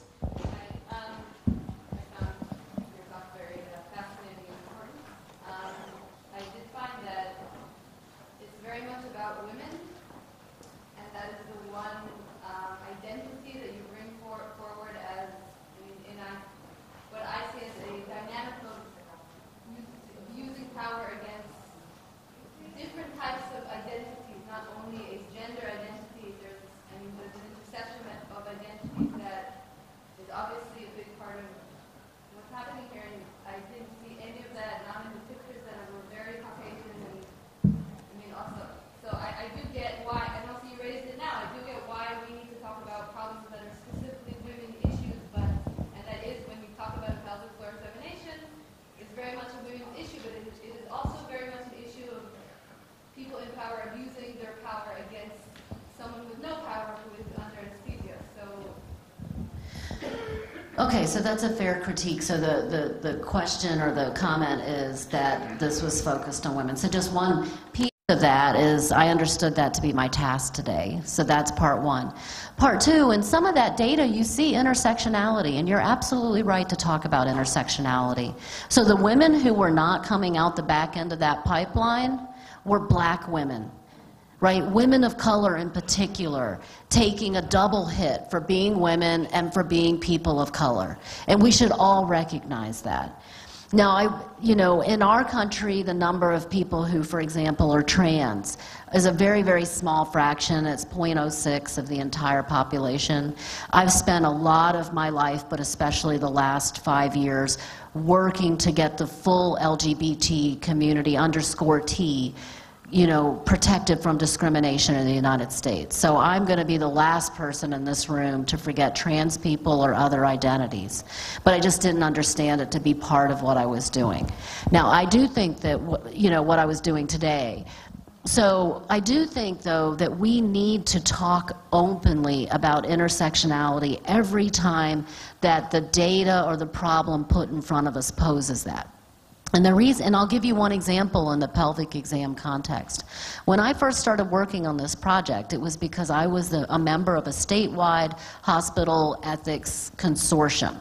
Okay, so that's a fair critique. So the question or the comment is that this was focused on women. So just one piece of that is I understood that to be my task today. So that's part one. Part two, in some of that data you see intersectionality, and you're absolutely right to talk about intersectionality. So the women who were not coming out the back end of that pipeline were black women. Right, women of color in particular, taking a double hit for being women and for being people of color. And we should all recognize that. Now, in our country, the number of people who, for example, are trans is a very, very small fraction. It's 0.06 of the entire population. I've spent a lot of my life, but especially the last 5 years, working to get the full LGBT community, _T, protected from discrimination in the United States. So I'm going to be the last person in this room to forget trans people or other identities. But I just didn't understand it to be part of what I was doing. Now, I do think that, what I was doing today. So I do think, though, that we need to talk openly about intersectionality every time that the data or the problem put in front of us poses that. And the reason, and I'll give you one example in the pelvic exam context. When I first started working on this project, it was because I was a member of a statewide hospital ethics consortium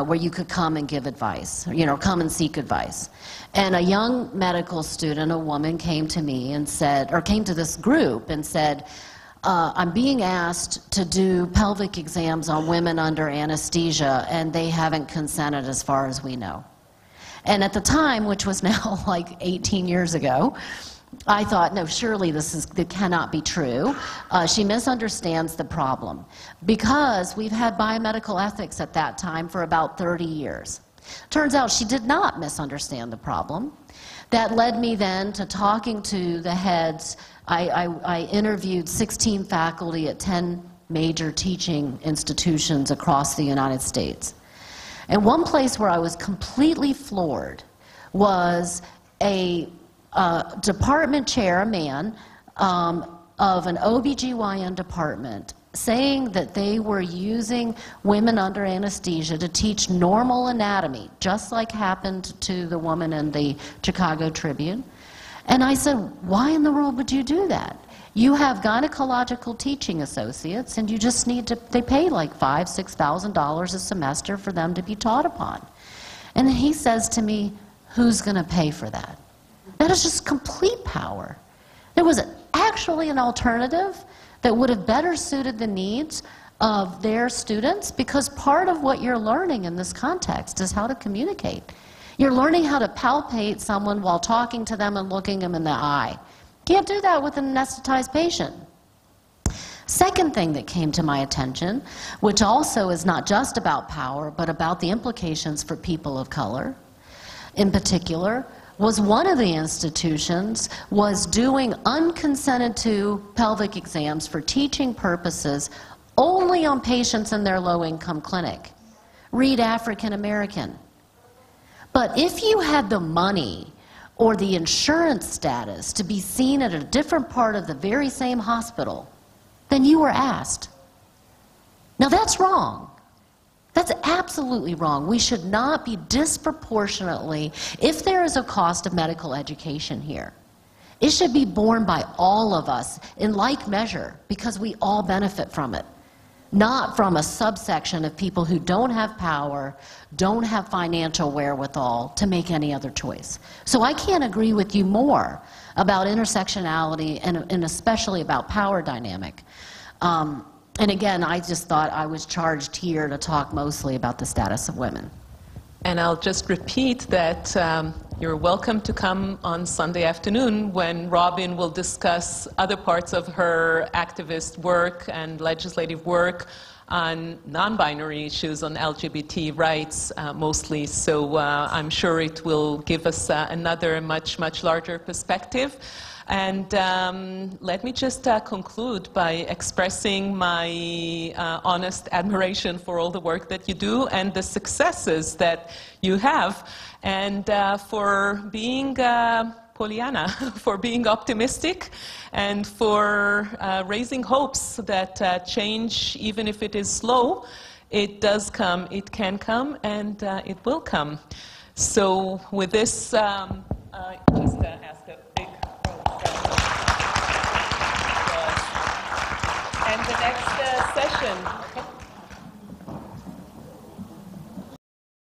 where you could come and give advice, come and seek advice. And a young medical student, a woman, came to me and said, or came to this group and said, I'm being asked to do pelvic exams on women under anesthesia, and they haven't consented as far as we know. And at the time, which was now like 18 years ago, I thought, no, surely that cannot be true. She misunderstands the problem, because we've had biomedical ethics at that time for about 30 years. Turns out she did not misunderstand the problem. That led me then to talking to the heads. I interviewed 16 faculty at 10 major teaching institutions across the United States. And one place where I was completely floored was a department chair, a man, of an OBGYN department, saying that they were using women under anesthesia to teach normal anatomy, just like happened to the woman in the Chicago Tribune. And I said, why in the world would you do that? You have gynecological teaching associates, and you just need to, they pay like $5,000, $6,000 a semester for them to be taught upon. And he says to me, who's going to pay for that? That is just complete power. There was actually an alternative that would have better suited the needs of their students, because part of what you're learning in this context is how to communicate. You're learning how to palpate someone while talking to them and looking them in the eye. Can't do that with an anesthetized patient. Second thing that came to my attention, which also is not just about power, but about the implications for people of color, in particular, was one of the institutions was doing unconsented to pelvic exams for teaching purposes only on patients in their low-income clinic. Read African American. But if you had the money or the insurance status to be seen at a different part of the very same hospital, then you were asked. Now that's wrong. That's absolutely wrong. We should not be disproportionately, if there is a cost of medical education here, it should be borne by all of us in like measure, because we all benefit from it, not from a subsection of people who don't have power, don't have financial wherewithal to make any other choice. So I can't agree with you more about intersectionality and especially about power dynamic. And again, I just thought I was charged here to talk mostly about the status of women. And I'll just repeat that you're welcome to come on Sunday afternoon when Robin will discuss other parts of her activist work and legislative work on non-binary issues, on LGBT rights mostly. So I'm sure it will give us another much larger perspective. And let me just conclude by expressing my honest admiration for all the work that you do and the successes that you have, and for being Pollyanna, for being optimistic, and for raising hopes that change, even if it is slow, it does come, it can come, and it will come. So with this, just ask a big and the next session. Okay.